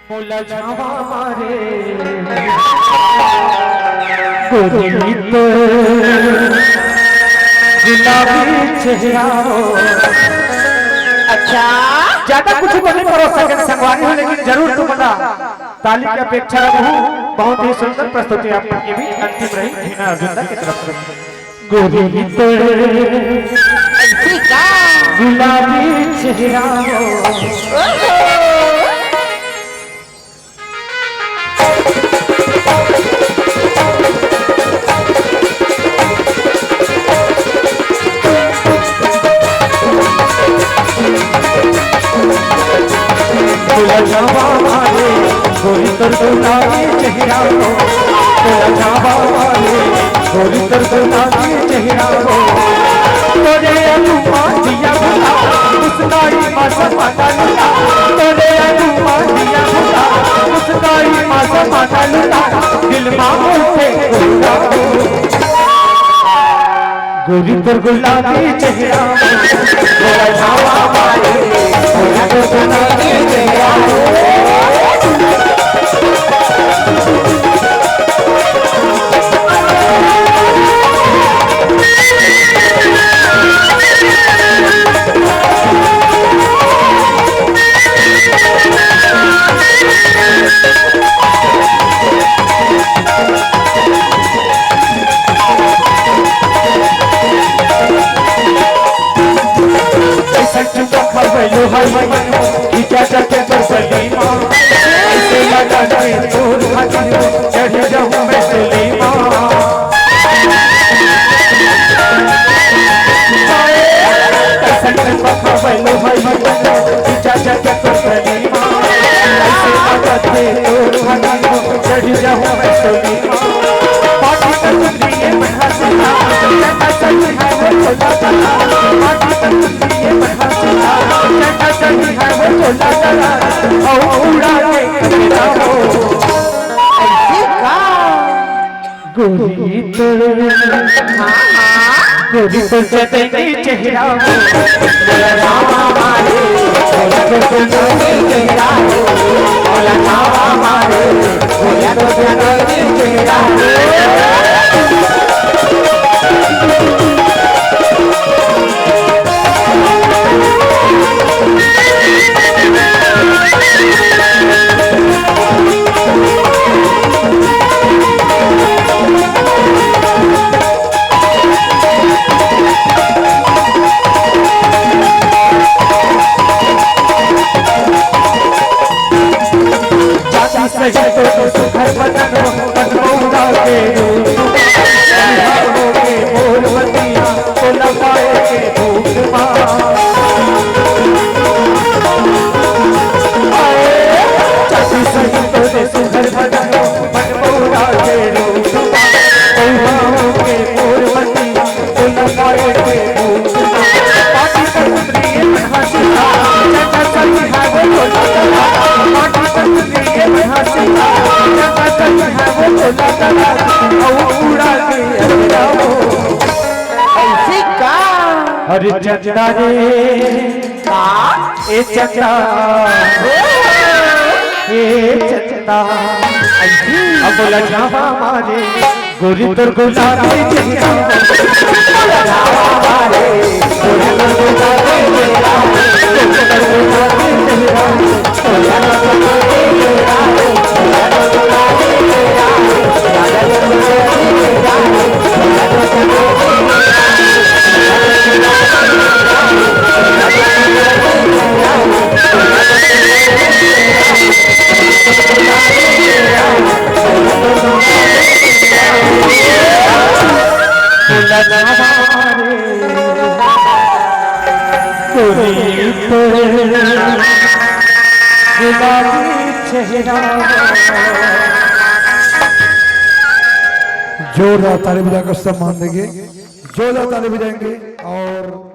बोला जावा मारे गोरी तो गुलाबी चेहरा हो। अच्छा ज्यादा कुछ तो नहीं करो सके संगवारी हो, लेकिन जरूर तुम बता ताली की अपेक्षा रहूं। बहुत ही सुंदर प्रस्तुति आपकी भी अंतिम रही हिना अर्जुन की तरफ से। गोरी तो ऐसी का गुलाबी चेहरा हो। बोला जावा मारे गोरी तर गुलाबी चेहरा हो। बोला जावा मारे गोरी तर गुलाबी चेहरा हो। तोरे अनुमा दिया भला मुस्काई मासा माता लुटा। तोरे अनुमा दिया भला मुस्काई मासा माता लुटा। दिल मांगो से गोरी तर गुलाबी चेहरा हो। बोला जावा मारे गोरी तर गुलाबी चेहरा हो। गोरी तो चेहरा चेहरा हो। बोला जावा मारे गोरी तो चेहरा हो। बोला जावा मारे गोरी तो चेहरा हो। अरे चंदा रे ए चंदा ए चंदा अब बोला जावा मारे गोरी तर गुलाबी चेहरा। बोला जावा मारे गोरी तर गुलाबी चेहरा। गोरी तर गुलाबी चेहरा। बोला जावा मारे गोरी तर गुलाबी चेहरा। बोला जावा जोरदार ताली बजाकर सम्मान देंगे, जोरदार ताली बजाएंगे और